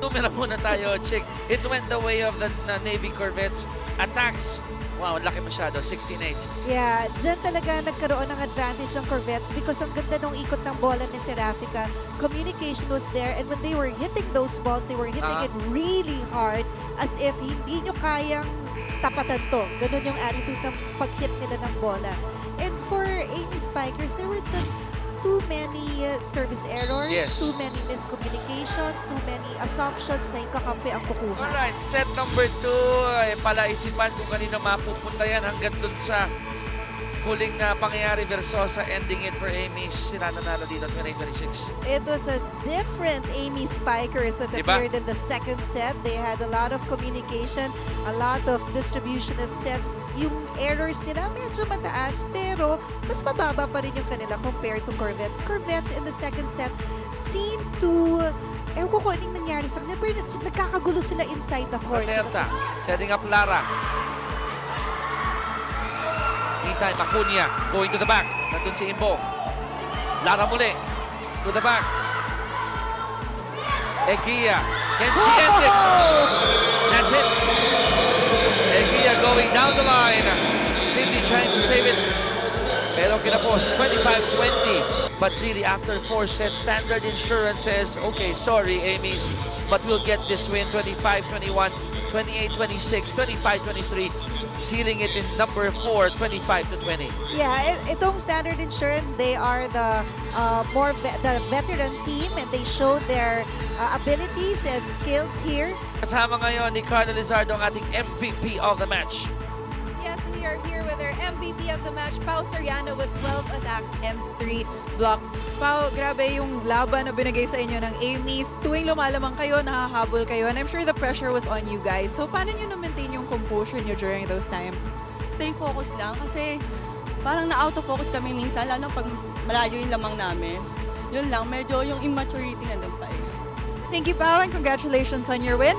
numero muna tayo, Chick. It went the way of the Navy Corvettes. Attacks. Wow, laki masyado. 16-8. Yeah, dyan talaga nagkaroon ng advantage ang Corvettes because ang ganda nung ikot ng bola ni Serafica. Communication was there and when they were hitting those balls, they were hitting it really hard as if hindi nyo kayang tapatan to. Ganun yung attitude ng pag-hit nila ng bola. And for Amy Spikers, there were just too many service errors, Yes. too many miscommunications, too many assumptions na yung kakampi ang kukuha. Alright, set number 2. Palaisipan kung kanino mapupunta yan hanggang dun sa huling na pangyayari. Versosa ending it for Amy. Sila nanalo dito 28-26. It was a different Amy Spikers that Diba? appeared in the second set. They had a lot of communication, a lot of distribution of sets. Yung errors nila medyo mataas, pero mas mababa pa rin yung kanila compared to Corvettes. Corvettes in the second set seem to, ewan ko kung anong nangyari sa kanila, pero nagkakagulo sila inside the court. Materta, setting up Lara. Meantime, Acuna going to the back. Nandun si Imbo. Lara muli. To the back. Eguia. Can she end it? That's it. Eguia going down the line. Cindy trying to save it. Pero kinapos, 25-20. But really, after 4 sets, Standard Insurance says, okay, sorry, Amy's, but we'll get this win, 25-21, 28-26, 25-23, sealing it in number 4, 25-20. Yeah, itong Standard Insurance, they are the the veteran team and they showed their abilities and skills here. Kasama ngayon ni Carla Lizardo ang ating MVP of the match. Yes, we are here with our MVP of the match, Pao Soriano with 12 attacks and 3 blocks. Pao, grabe yung laban na binigay sa inyo ng Amy's. Tuwing lumalamang kayo, nakahabol kayo, and I'm sure the pressure was on you guys. So, paano nyo na-maintain yung composure nyo during those times? Stay focused lang kasi parang na-out of focus kami minsan, lalo pag malayo yung lamang namin. Yun lang, medyo yung immaturity nandun tayo. Thank you, Pao, and congratulations on your win.